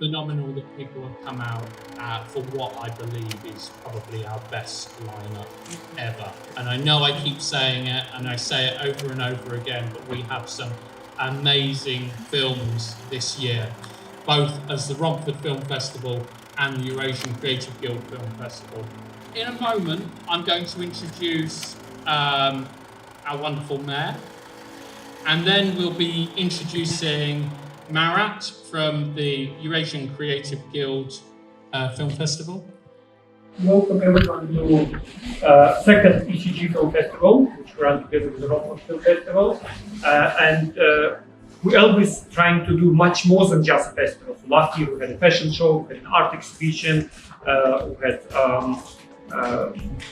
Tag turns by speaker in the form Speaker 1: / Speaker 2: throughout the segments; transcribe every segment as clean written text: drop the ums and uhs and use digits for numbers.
Speaker 1: phenomenal that people have come out for what I believe is probably our best lineup ever. And I know I keep saying it, and I say it over and over again, but we have some amazing films this year, both as the Romford Film Festival and the Eurasian Creative Guild Film Festival. In a moment, I'm going to introduce our wonderful mayor, and then we'll be introducing Marat from the Eurasian Creative Guild Film Festival.
Speaker 2: Welcome everyone to second ECG Film Festival, which we run together with the Romford Film Festival. We're always trying to do much more than just a festival. So last year we had a fashion show, we had an art exhibition, we had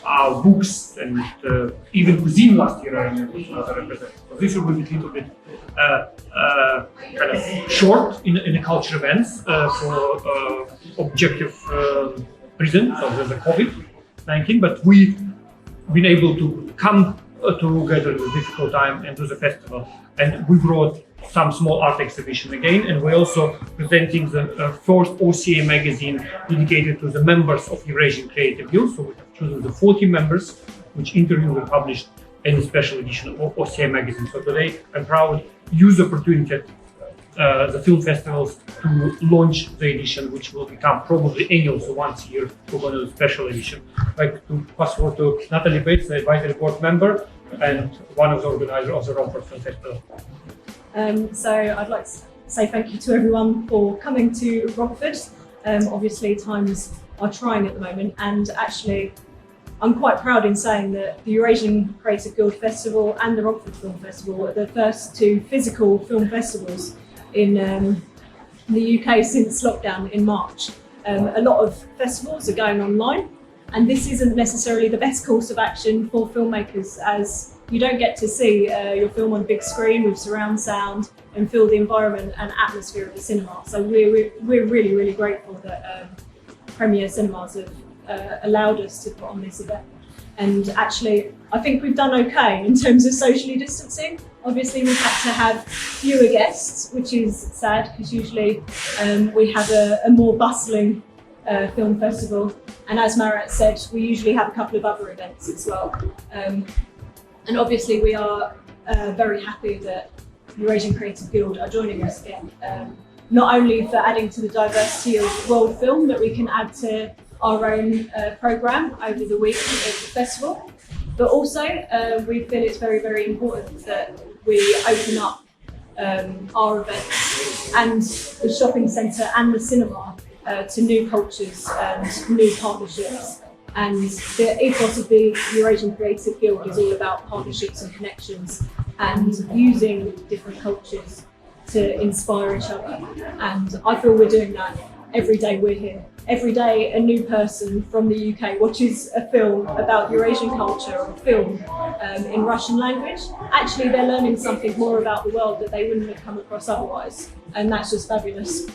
Speaker 2: our books, and even cuisine last year I remember was another representative. So this will be a little bit kind of short in the culture events for objective reason, so there's a COVID-19, but we've been able to come together at a difficult time and do the festival. And we brought some small art exhibition again, and we're also presenting the first OCA magazine dedicated to the members of Eurasian Creative Guild. So we have chosen the 40 members, which interview were published in a special edition of OCA magazine. So today I'm proud to use the opportunity at the film festivals to launch the edition, which will become probably annual, so once a year we're going to do a special edition. I'd like to pass over to Natalie Bates, the advisory board member and one of the organizers of the Romford Film Festival.
Speaker 3: So I'd like to say thank you to everyone for coming to Romford. Obviously times are trying at the moment, and actually I'm quite proud in saying that the Eurasian Creative Guild Festival and the Romford Film Festival are the first two physical film festivals in the UK since lockdown in March. A lot of festivals are going online, and this isn't necessarily the best course of action for filmmakers, as you don't get to see your film on a big screen with surround sound and feel the environment and atmosphere of the cinema. So we're really, really grateful that Premier Cinemas have allowed us to put on this event. And actually, I think we've done okay in terms of socially distancing. Obviously, we've had to have fewer guests, which is sad, because usually we have a more bustling film festival. And as Marat said, we usually have a couple of other events as well. And obviously we are very happy that Eurasian Creative Guild are joining us again, not only for adding to the diversity of world film that we can add to our own programme over the week of the festival, but also we feel it's very, very important that we open up our events and the shopping centre and the cinema to new cultures and new partnerships. And the ethos of the Eurasian Creative Guild is all about partnerships and connections and using different cultures to inspire each other. And I feel we're doing that every day we're here. Every day a new person from the UK watches a film about Eurasian culture or film in Russian language. Actually, they're learning something more about the world that they wouldn't have come across otherwise. And that's just fabulous.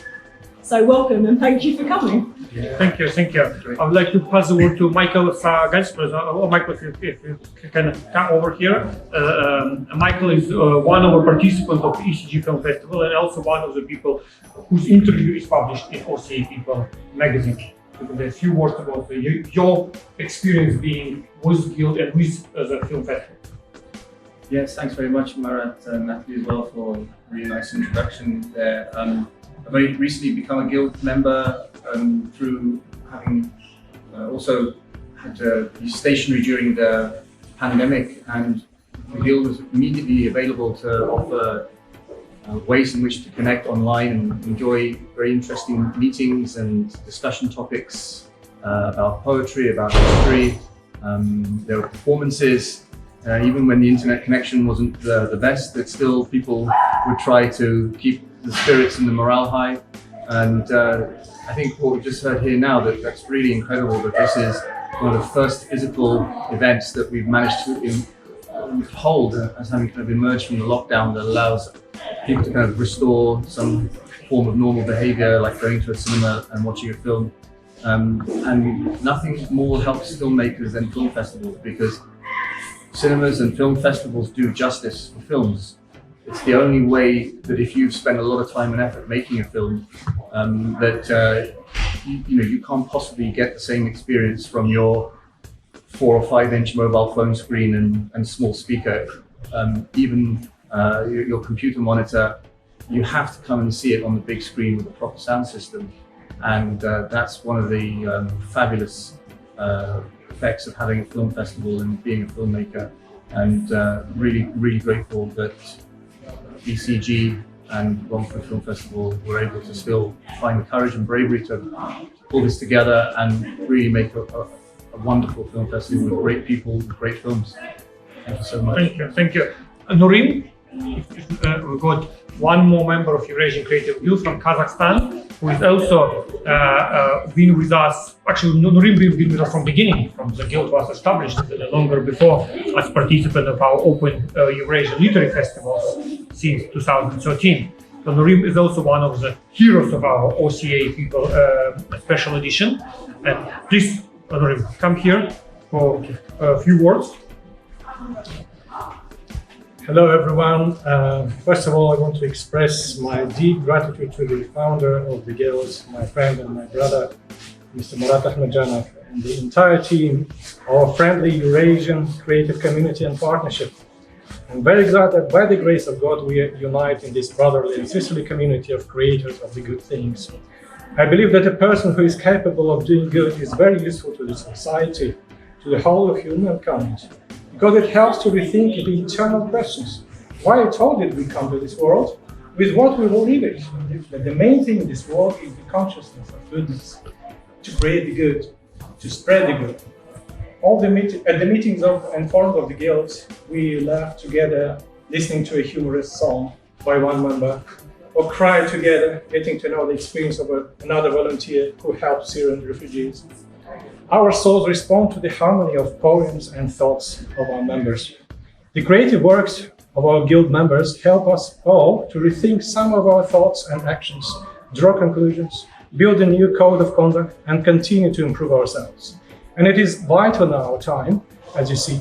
Speaker 3: So welcome and thank you for coming.
Speaker 2: Thank you, thank you. I would like to pass the word to Michael Sagac. Michael, if you can come over here. Michael is one of our participants of the ECG Film Festival and also one of the people whose interview is published in OCA People magazine. So a few words about your experience being with the Guild and with the film festival.
Speaker 4: Yes, thanks very much, Marat and Natalie as well for a really nice introduction there. I've only recently become a Guild member through having also had to be stationary during the pandemic, and the Guild was immediately available to offer ways in which to connect online and enjoy very interesting meetings and discussion topics about poetry, about history. There were performances, even when the internet connection wasn't the best, that still people would try to keep the spirits and the morale high. And I think what we've just heard here now, that's really incredible, that this is one of the first physical events that we've managed to hold as having kind of emerged from the lockdown, that allows people to kind of restore some form of normal behavior, like going to a cinema and watching a film. And nothing more helps filmmakers than film festivals, because cinemas and film festivals do justice for films. it's the only way that if you've spent a lot of time and effort making a film, you can't possibly get the same experience from your 4 or 5 inch mobile phone screen and small speaker. Even your computer monitor, you have to come and see it on the big screen with a proper sound system. And that's one of the fabulous effects of having a film festival and being a filmmaker. And really, really grateful that ECG and Romford Film Festival were able to still find the courage and bravery to pull this together and really make a wonderful film festival with great people, with great films. Thank you so much.
Speaker 2: Thank you. Nurim, we've got one more member of Eurasian Creative Guild from Kazakhstan, who is also been with us. Actually, Nurim been with us from beginning, from the guild was established longer before, as participant of our Open Eurasian Literary Festivals since 2013. So Nurim is also one of the heroes of our OCA people special edition. And please, Nurim, come here for a few words.
Speaker 5: Hello everyone. First of all, I want to express my deep gratitude to the founder of the Guild, my friend and my brother, Mr. Murat Ahmedjanov, and the entire team, our friendly Eurasian creative community and partnership. I'm very glad that by the grace of God we unite in this brotherly and sisterly community of creators of the good things. I believe that a person who is capable of doing good is very useful to the society, to the whole of humankind, because it helps to rethink the eternal questions. Why at all did we come to this world? With what we will leave it? But the main thing in this world is the consciousness of goodness, to create the good, to spread the good. At the meetings and forums of the guilds, we laugh together, listening to a humorous song by one member, or cry together, getting to know the experience of another volunteer who helped Syrian refugees. Our souls respond to the harmony of poems and thoughts of our members. The creative works of our guild members help us all to rethink some of our thoughts and actions, draw conclusions, build a new code of conduct, and continue to improve ourselves. And it is vital in our time, as you see.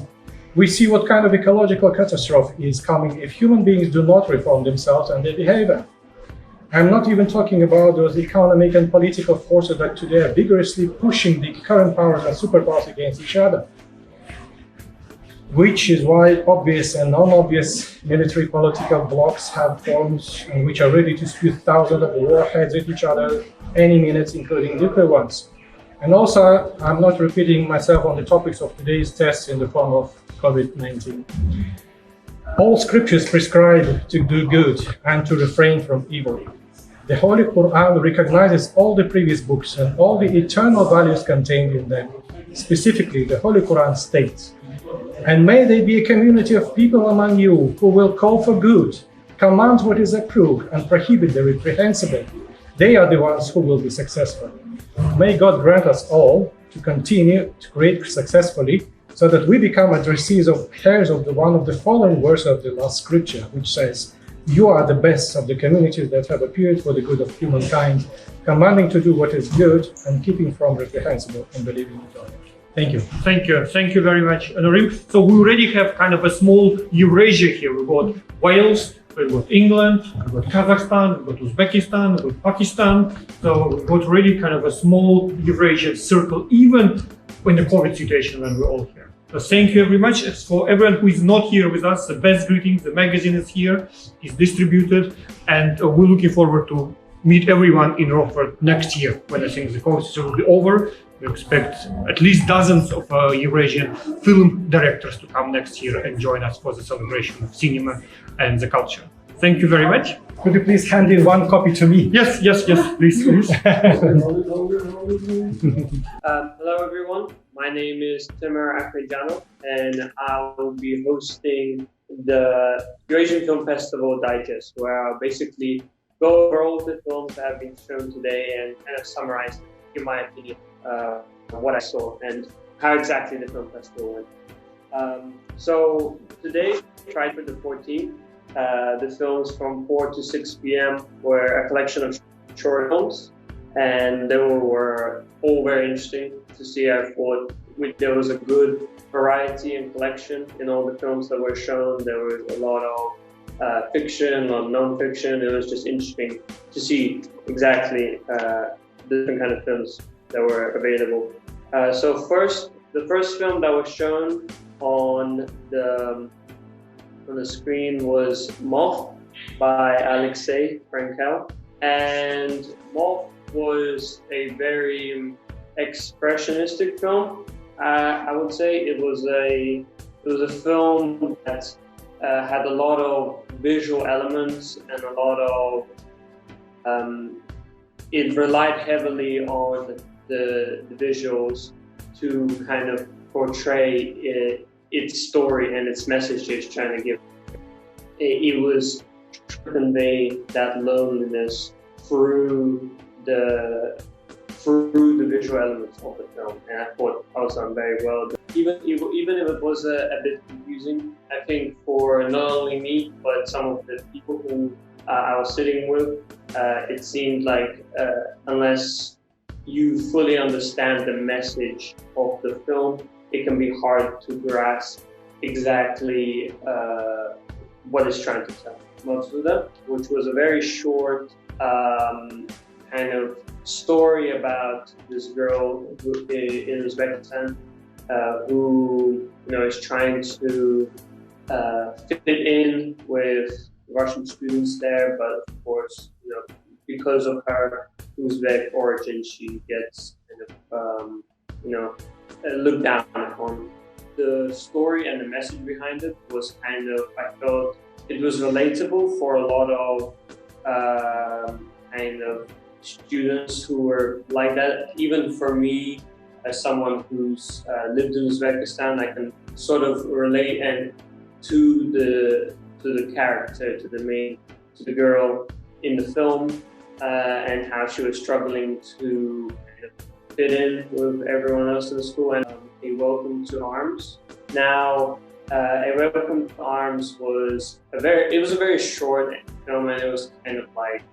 Speaker 5: We see what kind of ecological catastrophe is coming if human beings do not reform themselves and their behavior. I'm not even talking about those economic and political forces that today are vigorously pushing the current powers and superpowers against each other. Which is why obvious and non-obvious military political blocs have formed and which are ready to spew thousands of warheads at each other any minute, including nuclear ones. And also, I'm not repeating myself on the topics of today's tests in the form of COVID-19. All scriptures prescribe to do good and to refrain from evil. The Holy Quran recognizes all the previous books and all the eternal values contained in them. Specifically, the Holy Quran states, "And may there be a community of people among you who will call for good, command what is approved, and prohibit the reprehensible. They are the ones who will be successful." May God grant us all to continue to create successfully, so that we become addressees of heirs of one of the following verses of the last scripture, which says, "You are the best of the communities that have appeared for the good of humankind, commanding to do what is good and keeping from reprehensible and believing in God." Thank you.
Speaker 2: Thank you very much, Nurim. So we already have kind of a small Eurasia here. We've got Wales, we've got England, we've got Kazakhstan, we've got Uzbekistan, we've got Pakistan. So we've got really kind of a small Eurasian circle, even in the COVID situation when we're all here. So thank you very much. As for everyone who is not here with us, the best greetings. The magazine is here, is distributed, and we're looking forward to meet everyone in Rockford next year when I think the COVID situation will be over. We expect at least dozens of Eurasian film directors to come next year and join us for the celebration of cinema and the culture. Thank you very much.
Speaker 5: Could you please hand in one copy to me?
Speaker 2: Yes, please.
Speaker 6: Hello everyone, my name is Timur Akhmedjanov and I will be hosting the Eurasian Film Festival Digest, where I'll basically go over all the films that have been shown today and kind of summarize, give my opinion, what I saw and how exactly the film festival went. So today, tried for the 14th, the films from 4 to 6 p.m. were a collection of short films, and they were all very interesting to see. I thought there was a good variety and collection in all the films that were shown. There was a lot of fiction or non-fiction. It was just interesting to see exactly the different kind of films that were available. The first film that was shown on the screen was Moth by Alexay, Franco, and Moth was a very expressionistic film. I would say it was a film that had a lot of visual elements and a lot of it relied heavily on the visuals to kind of portray its story and its message it's trying to give. It was to convey that loneliness through the visual elements of the film, and I thought I was done very well. Even if it was a bit confusing, I think for not only me but some of the people who I was sitting with, it seemed like unless you fully understand the message of the film, it can be hard to grasp exactly what it's trying to tell. Moth, which was a very short kind of story about this girl in Uzbekistan who is trying to fit in with Russian students there, but of course, because of her Uzbek origin, she gets kind of looked down upon. The story and the message behind it was kind of, I felt it was relatable for a lot of kind of students who were like that. Even for me, as someone who's lived in Uzbekistan, I can sort of relate to the character, to the girl in the film, and how she was struggling to kind of fit in with everyone else in the school. And A Welcome to Arms. Now, A Welcome to Arms was a very short film, and it was kind of like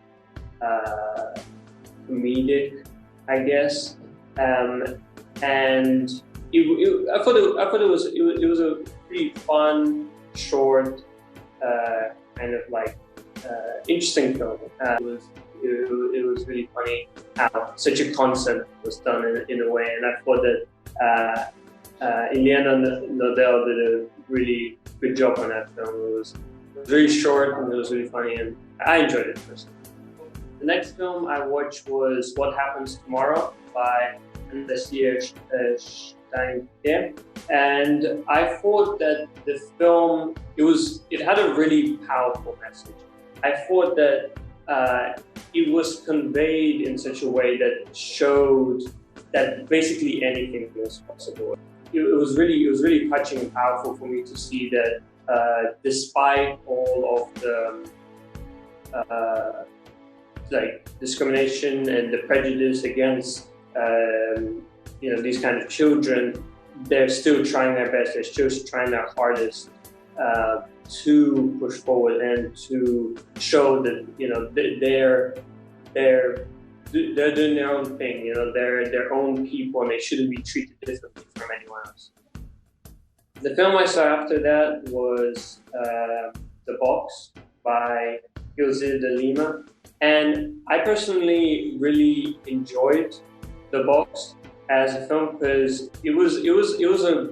Speaker 6: comedic, I guess. And I thought it was a pretty fun, short, kind of like interesting film. It was really funny how such a concept was done in a way, and I thought that Iliana Nodel did a really good job on that film. It was really short and it was really funny, and I enjoyed it personally. The next film I watched was What Happens Tomorrow by Alexay, and I thought that the film it had a really powerful message. I thought that it was conveyed in such a way that showed that basically anything was possible. It was really touching and powerful for me to see that despite all of the like discrimination and the prejudice against these kind of children, they're still trying their best. They're still trying their hardest to push forward and to show that they're doing their own thing. They're their own people, and they shouldn't be treated differently from anyone else. The film I saw after that was The Box by Gilzil de Lima, and I personally really enjoyed The Box as a film because it was a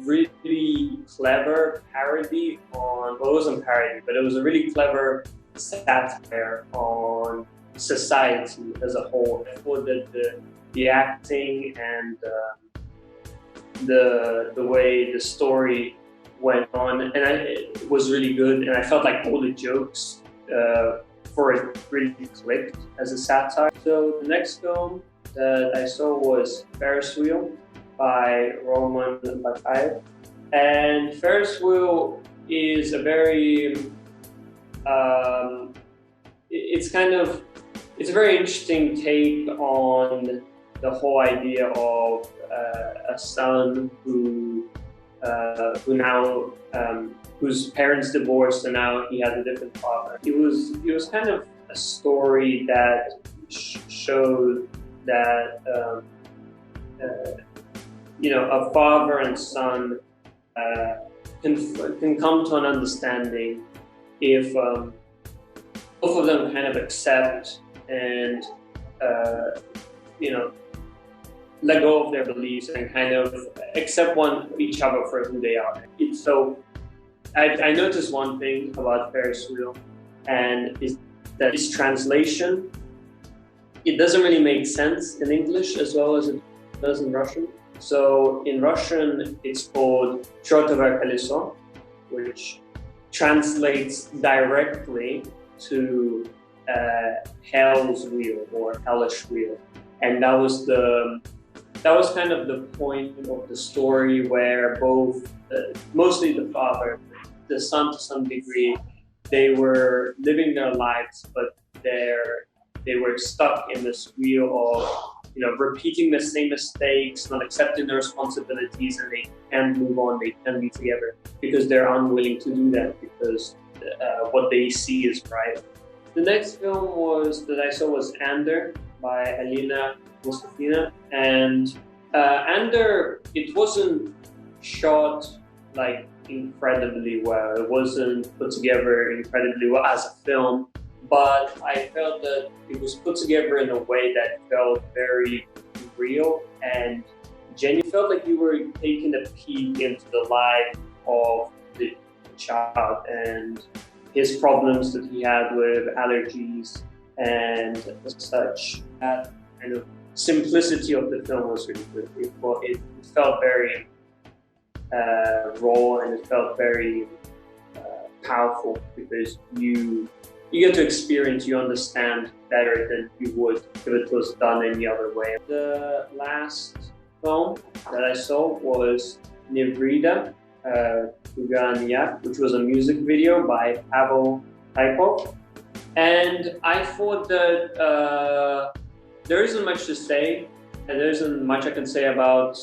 Speaker 6: really clever parody on, well, it wasn't parody, but it was a really clever satire on society as a whole. I thought that the acting and the way the story went on, and it was really good, and I felt like all the jokes for it really clicked as a satire. So the next film that I saw was Ferris by Roman Batayev, and Ferris Wheel is a very it's a very interesting take on the whole idea of a son who now whose parents divorced and now he has a different father. It was kind of a story that showed that a father and son can come to an understanding if both of them kind of accept and let go of their beliefs and kind of accept each other for who they are. So I noticed one thing about Ferris wheel, and is that its translation, it doesn't really make sense in English as well as it does in Russian. So in Russian, it's called Чёртово колесо, which translates directly to Hell's wheel or hellish wheel, and that was kind of the point of the story where both, mostly the father, the son to some degree, they were living their lives, but they were stuck in this wheel of repeating the same mistakes, not accepting the responsibilities, and they can't move on, they can't be together because they're unwilling to do that because what they see is right. The next film that I saw was Ander by Alina Mustafina, and Ander, it wasn't shot like incredibly well. It wasn't put together incredibly well as a film, but I felt that it was put together in a way that felt very real and genuine. It felt like you were taking a peek into the life of the child and his problems that he had with allergies and such. That kind of simplicity of the film was really good. It felt very raw, and it felt very powerful because you get to experience, you understand better than you would if it was done any other way. The last film that I saw was Nevrida Kuganiak, which was a music video by Pavel Typov. And I thought that there isn't much to say, and there isn't much I can say about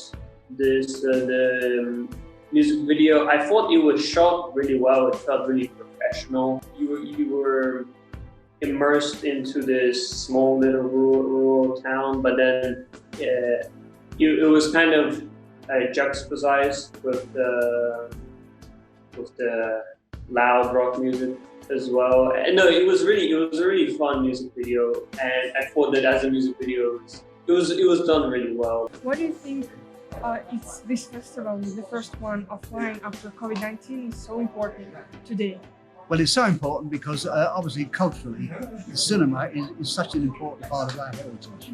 Speaker 6: this the music video. I thought it was shot really well. It felt really professional. You were immersed into this small little rural town, but then it was kind of juxtaposed with the loud rock music as well. And no, it was a really fun music video, and I thought that as a music video, it was done really well.
Speaker 7: What do you think this festival, the first one offline after COVID-19, is so important today?
Speaker 8: Well, it's so important because obviously culturally, the cinema is such an important part of our heritage.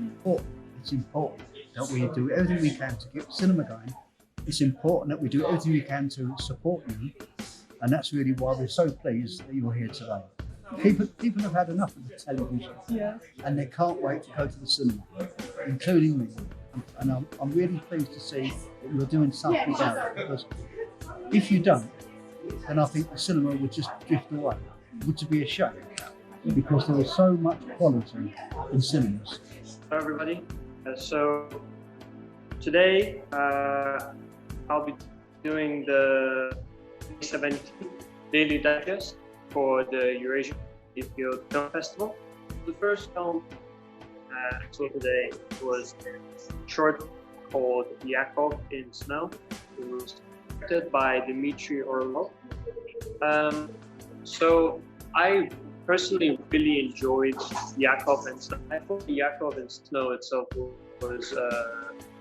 Speaker 8: It's important that we do everything we can to keep cinema going. It's important that we do everything we can to support you, and that's really why we're so pleased that you're here today. People have had enough of the television, and they can't wait to go to the cinema, including me. And I'm really pleased to see that you're doing something about it, because if you don't, then I think the cinema would just drift away, which would be a shame, because there is so much quality in cinemas.
Speaker 6: Hello everybody, so today I'll be doing the 2017 Daily Digest for the Eurasian Film Festival. The first film I saw today was a short called Yakov in Snow. It was directed by Dmitry Orlov. So I personally really enjoyed Yakov in Snow. I thought Yakov in Snow itself was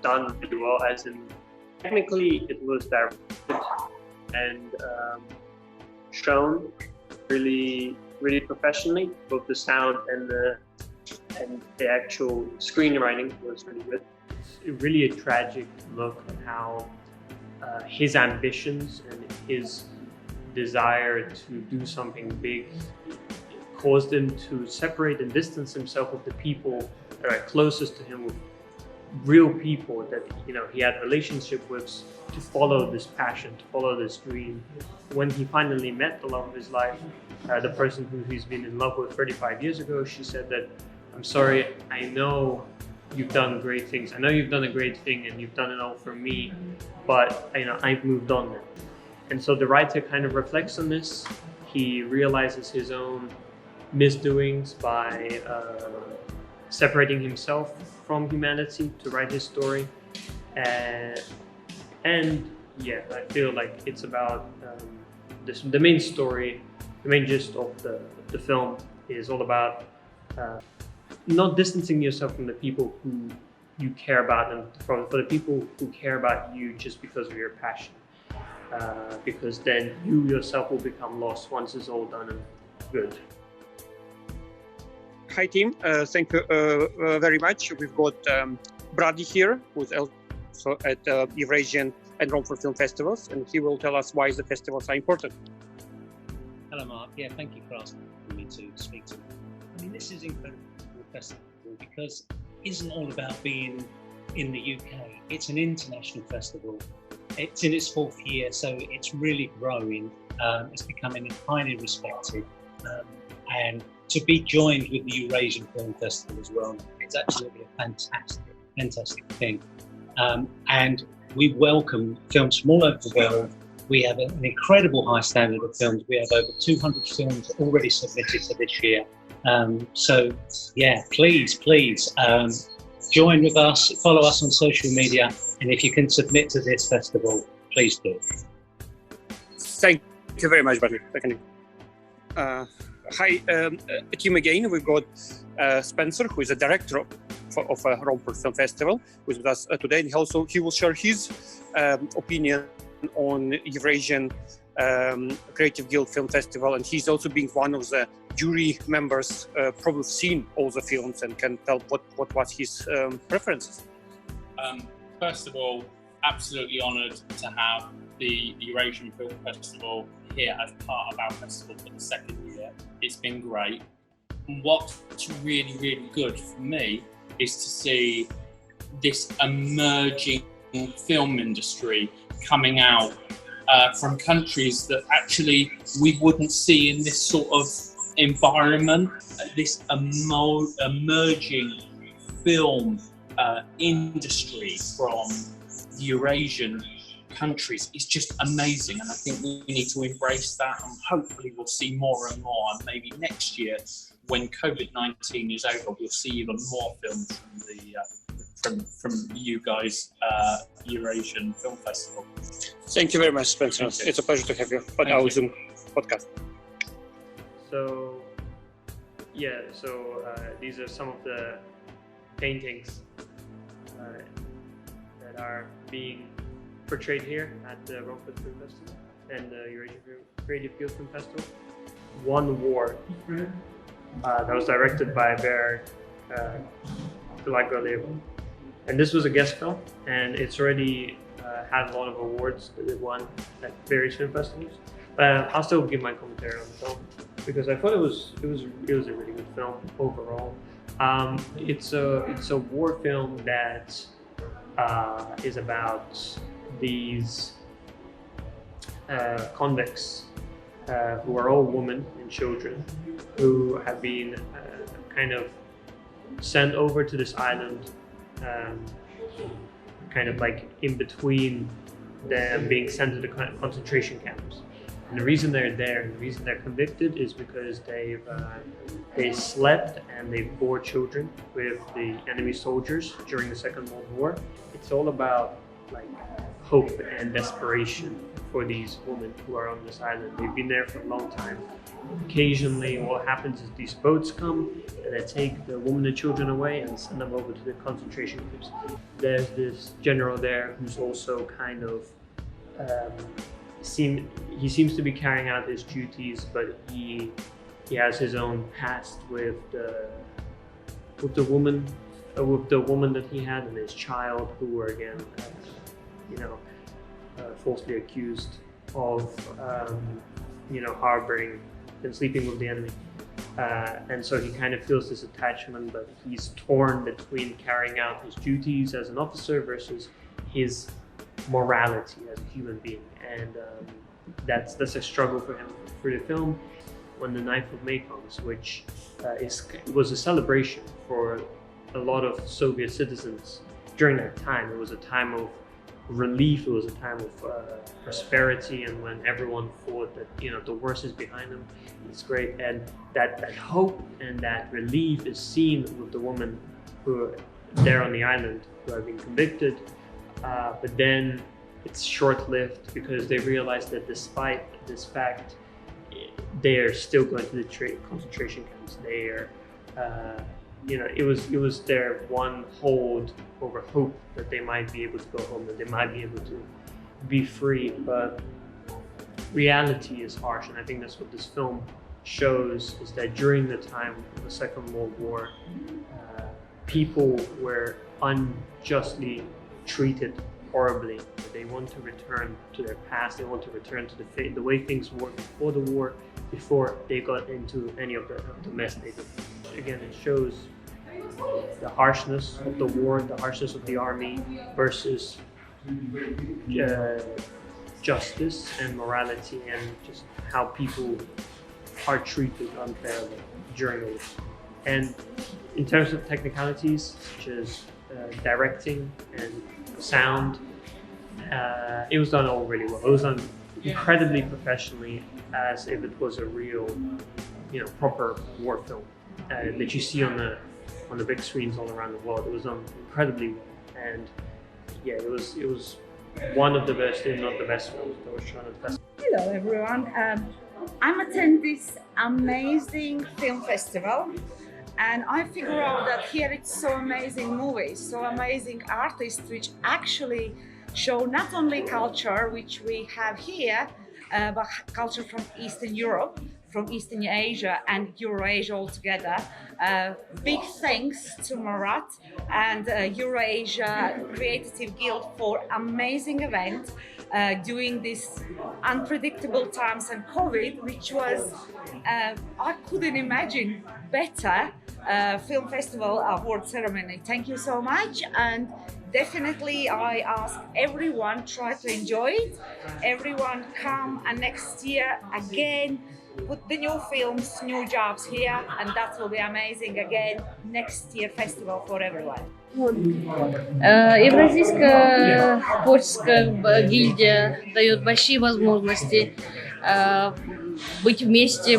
Speaker 6: done really well, as in technically it was directed and shown really professionally. Both the sound and the actual screenwriting was really good. It's really a tragic look at how his ambitions and his desire to do something big caused him to separate and distance himself with the people that are closest to him, with real people that he had relationship with, to follow this passion, to follow this dream. When he finally met the love of his life, the person who he's been in love with 35 years ago, she said that, "I'm sorry, I know you've done great things. I know you've done a great thing and you've done it all for me, but I've moved on now." And so the writer kind of reflects on this. He realizes his own misdoings by separating himself from humanity to write his story. And yeah, I feel like it's about the main story, the main gist of the film is all about not distancing yourself from the people who you care about and for the people who care about you just because of your passion. Because then you yourself will become lost once it's all done and good.
Speaker 9: Hi team, thank you very much. We've got Brady here, who's also at Eurasian and Romford Film Festivals, and he will tell us why the festivals are important.
Speaker 10: Hello Mark, yeah, thank you for asking me to speak to you. I mean, this is incredible festival because it isn't all about being in the UK, it's an international festival. It's in its 4th year, so it's really growing. It's becoming highly respected. And to be joined with the Eurasian Film Festival as well, it's absolutely a fantastic thing. And we welcome films from all over the world. We have an incredible high standard of films. We have over 200 films already submitted for this year. So yeah, please, join with us, follow us on social media, and if you can submit to this festival, please do.
Speaker 9: Thank you very much, Brady. Hi, team again. We've got Spencer, who is the director of Romford Film Festival, who is with us today, and he will share his opinion on Eurasian Creative Guild Film Festival, and he's also being one of the jury members, probably seen all the films and can tell what was his preferences.
Speaker 1: First of all, absolutely honoured to have the Eurasian Film Festival here as part of our festival for the 2nd year. It's been great. What's really, really good for me is to see this emerging film industry coming out from countries that actually we wouldn't see in this sort of environment. This emerging film industry from the Eurasian countries is just amazing, and I think we need to embrace that, and hopefully we'll see more and more, and maybe next year when COVID-19 is over we'll see even more films from you guys, Eurasian Film Festival.
Speaker 9: Thank you very much, Spencer. It's a pleasure to have you on our Zoom podcast.
Speaker 6: So yeah, these are some of the paintings that are being portrayed here at the Romford Film Festival and the Eurasian Creative Guild Film Festival. One War, that was directed by Bear Pelagoleva. And this was a guest film, and it's already had a lot of awards that it won at various film festivals. I'll still give my commentary on the film because I thought it was a really good film overall. It's a war film that is about these convicts who are all women and children who have been kind of sent over to this island, kind of like in between them being sent to the concentration camps. And the reason they're there, and the reason they're convicted, is because they slept and they bore children with the enemy soldiers during the Second World War. It's all about like hope and desperation for these women who are on this island. They've been there for a long time. Occasionally what happens is these boats come and they take the women and children away and send them over to the concentration camps. There's this general there who's also kind of he seems to be carrying out his duties, but he has his own past with the woman that he had and his child, who were again falsely accused of harboring and sleeping with the enemy. And so he kind of feels this attachment, but he's torn between carrying out his duties as an officer versus his morality as a human being. And that's a struggle for him through the film. When the 9th of May comes, which was a celebration for a lot of Soviet citizens during that time. It was a time of relief, it was a time of prosperity, and when everyone thought that the worst is behind them, it's great. And that hope and that relief is seen with the women who are there on the island who have been convicted, but then it's short-lived because they realized that despite this fact, they are still going to the concentration camps. They are, it was their one hold over hope that they might be able to go home, that they might be able to be free. But reality is harsh, and I think that's what this film shows, is that during the time of the Second World War, people were unjustly treated horribly. They want to return to their past. They want to return to the way things were before the war, before they got into any of the mess they did. Again, it shows the harshness of the war, the harshness of the army versus justice and morality, and just how people are treated unfairly during the war. And in terms of technicalities, such as directing and sound, it was done all really well. It was done incredibly professionally, as if it was a real, proper war film that you see on the big screens all around the world. It was done incredibly well, and yeah, it was one of the best, if not the best films that was shown at the festival.
Speaker 11: Hello everyone, I'm attending this amazing film festival, and I figure out that here it's so amazing movies, so amazing artists, which actually show not only culture which we have here, but culture from Eastern Europe, from Eastern Asia and Eurasia altogether. Big thanks to Murat and Eurasia Creative Guild for amazing event during these unpredictable times and COVID, which was, I couldn't imagine better film festival award ceremony. Thank you so much, and definitely I ask everyone try to enjoy it. Everyone come, and next year again put the new films, new jobs here, and that will be amazing again. Next year festival for everyone.
Speaker 12: Евразийская творческая гильдия дает большие возможности быть вместе,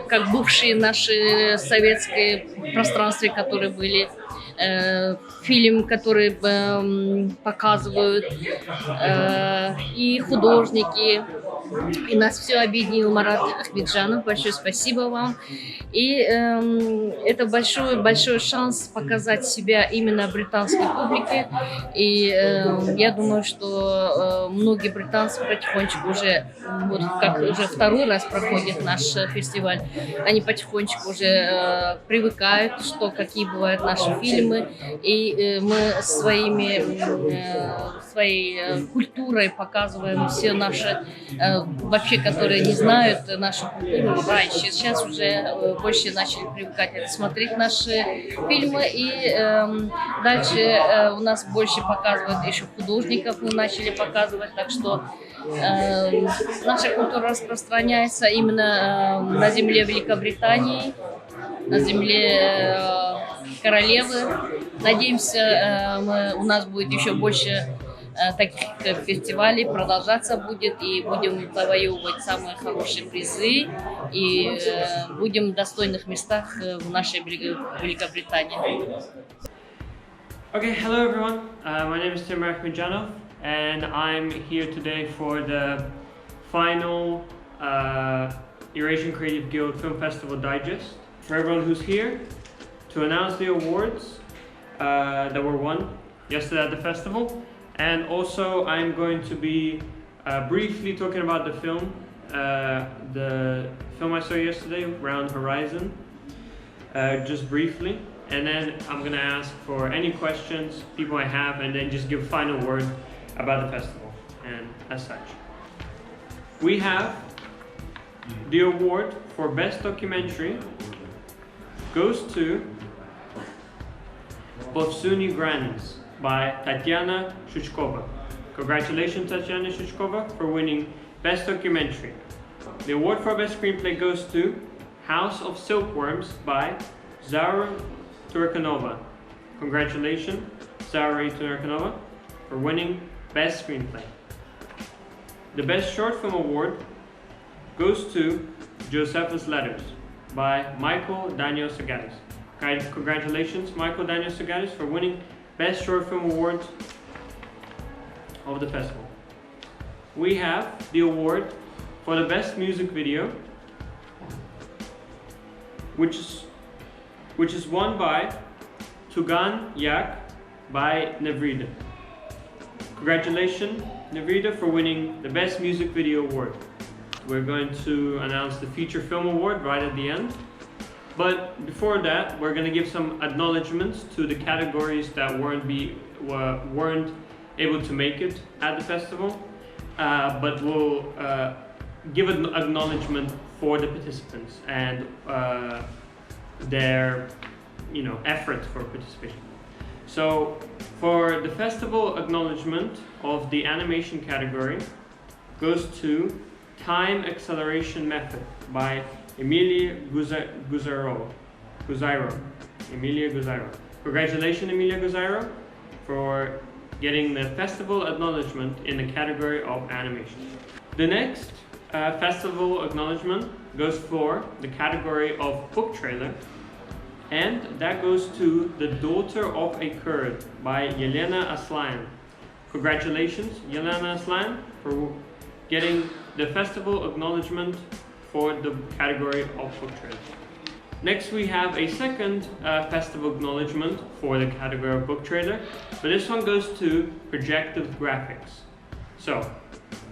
Speaker 12: как бывшие наши советские пространства, которые были. Фильм, который показывают и художники, и нас все объединил Марат Ахмеджанов. Большое спасибо вам. И это большой шанс показать себя именно британской публике. И я думаю, что многие британцы потихонечку уже, вот как уже второй раз проходит наш фестиваль, они потихонечку уже привыкают, какие бывают наши фильмы. И мы своей культурой показываем все наши, вообще, которые не знают нашу культуру раньше. Сейчас уже больше начали привыкать смотреть наши фильмы. И дальше у нас больше показывают еще художников, мы начали показывать. Так что наша культура распространяется именно на земле Великобритании, на земле королевы. Надеемся, у нас будет еще больше таких фестивалей, продолжаться будет, и будем завоевывать самые хорошие призы, и будем в достойных местах в нашей Великобритании.
Speaker 6: Okay, hello everyone. My name is Timur Akhmedjanov, and I'm here today for the final Eurasian Creative Guild Film Festival Digest. For everyone who's here, to announce the awards that were won yesterday at the festival, and also I'm going to be briefly talking about the film I saw yesterday, Round Horizon, just briefly, and then I'm going to ask for any questions people might have, and then just give a final word about the festival. And as such, we have the award for Best Documentary goes to Povsuni Grands by Tatiana Shuchkova. Congratulations, Tatiana Shuchkova, for winning Best Documentary. The award for Best Screenplay goes to House of Silkworms by Zara Turkanova. Congratulations, Zara Turkanova, for winning Best Screenplay. The Best Short Film Award goes to Josephus Letters by Michael Daniel Sagaris. Congratulations, Michael Daniel Sagaris, for winning Best Short Film Award of the festival. we have the award for the best music video, which is won by Tugan Yak by Nevrida. Congratulations, Nevrida, for winning the best music video award. We're going to announce the feature film award right at the end. But before that, we're going to give some acknowledgements to the categories that weren't able to make it at the festival. But we'll give an acknowledgement for the participants and their effort for participation. So for the festival acknowledgement of the animation category goes to Time Acceleration Method by Emilia Guzairo. Emilia Guzairo. Congratulations, Emilia Guzairo, for getting the festival acknowledgement in the category of animation. The next festival acknowledgement goes for the category of book trailer, and that goes to The Daughter of a Kurd by Yelena Aslan. Congratulations, Yelena Aslan, for getting the festival acknowledgement for the category of book trailer. Next, we have a second festival acknowledgement for the category of book trailer, but this one goes to projective graphics. So,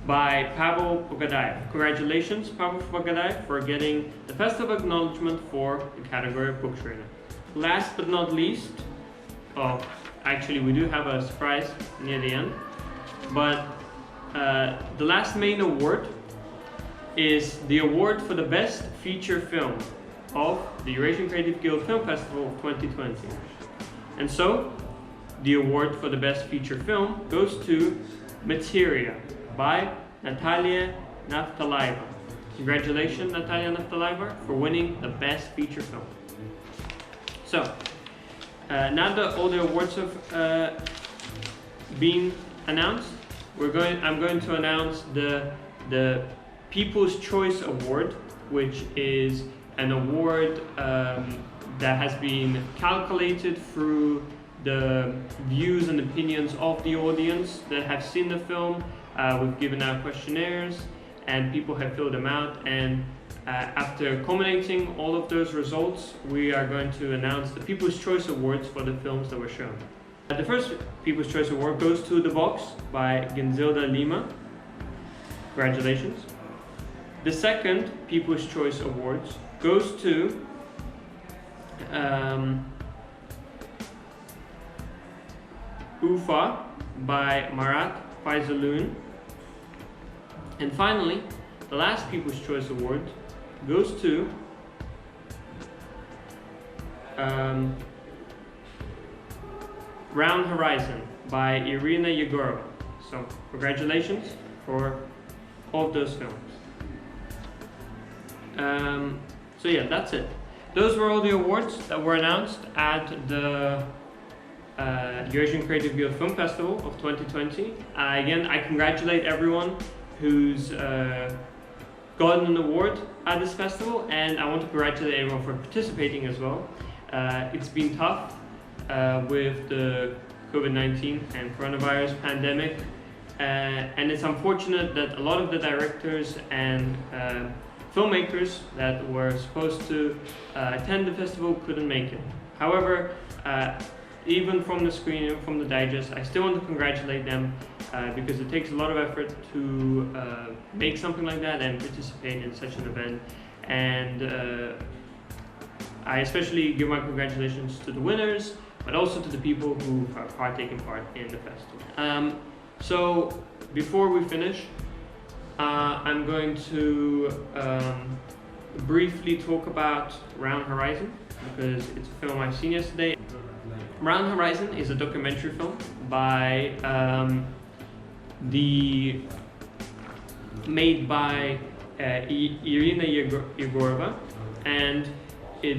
Speaker 6: by Pavel Pogadayev. Congratulations, Pavel Pogadayev, for getting the festival acknowledgement for the category of book trailer. Last but not least, actually we do have a surprise near the end, but the last main award is the award for the best feature film of the Eurasian Creative Guild Film Festival of 2020. And so, the award for the best feature film goes to Materia by Natalia Naftalayeva. Congratulations, Natalia Naftalayeva, for winning the best feature film. So, now that all the awards have been announced, I'm going to announce the People's Choice Award, which is an award that has been calculated through the views and opinions of the audience that have seen the film. We've given out questionnaires and people have filled them out, and after culminating all of those results, we are going to announce the People's Choice Awards for the films that were shown. The first People's Choice Award goes to The Box by Genzilda Lima. Congratulations. The second People's Choice Awards goes to Ufa by Marat Faizaloon. And finally, the last People's Choice Award goes to Round Horizon by Irina Yegorova. So congratulations for all of those films. So yeah, that's it. Those were all the awards that were announced at the Eurasian Creative Guild Film Festival of 2020. Again, I congratulate everyone who's gotten an award at this festival, and I want to congratulate everyone for participating as well. It's been tough with the COVID-19 and coronavirus pandemic, and it's unfortunate that a lot of the directors and filmmakers that were supposed to attend the festival couldn't make it. However, even from the screen, from the digest, I still want to congratulate them because it takes a lot of effort to make something like that and participate in such an event. And I especially give my congratulations to the winners, but also to the people who are taking part in the festival. So before we finish, I'm going to briefly talk about Round Horizon, because it's a film I've seen yesterday. Round Horizon is a documentary film by made by Irina Yegorova, and it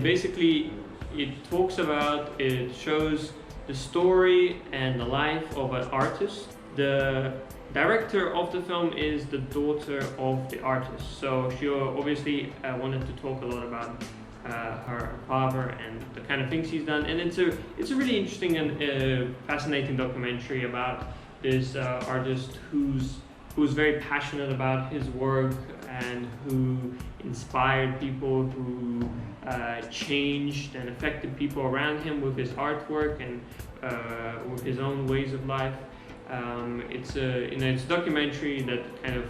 Speaker 6: shows the story and the life of an artist. The director of the film is the daughter of the artist, so she obviously wanted to talk a lot about her father and the kind of things he's done, and it's a really interesting and fascinating documentary about this artist whose
Speaker 13: who's very passionate about his work and who inspired people, who changed and affected people around him with his artwork and with his own ways of life. It's a documentary that kind of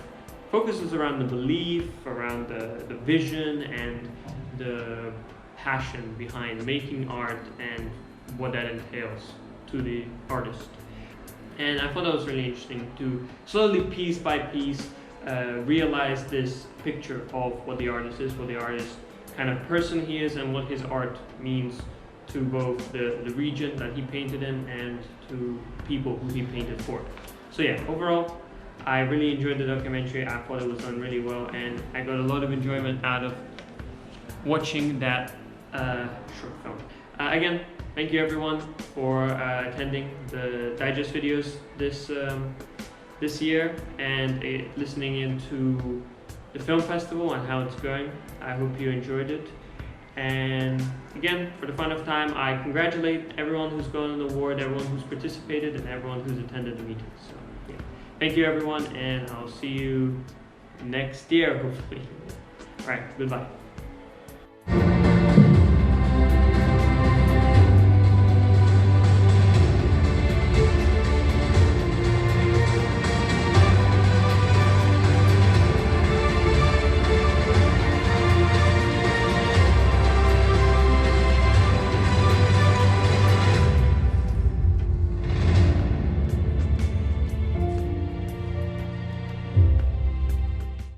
Speaker 13: focuses around the belief, around the vision and the passion behind making art and what that entails to the artist. And I thought that was really interesting to slowly, piece by piece, realize this picture of what the artist is, what the artist kind of person he is, and what his art means to both the region that he painted in and to people who he painted for. So yeah, overall, I really enjoyed the documentary. I thought it was done really well, and I got a lot of enjoyment out of watching that short film. Again, thank you everyone for attending the digest videos this year and listening into the film festival and how it's going. I hope you enjoyed it. And again, for the fun of time, I congratulate everyone who's gotten an award, everyone who's participated, and everyone who's attended the meeting. So yeah, thank you everyone, and I'll see you next year, hopefully. All right, goodbye.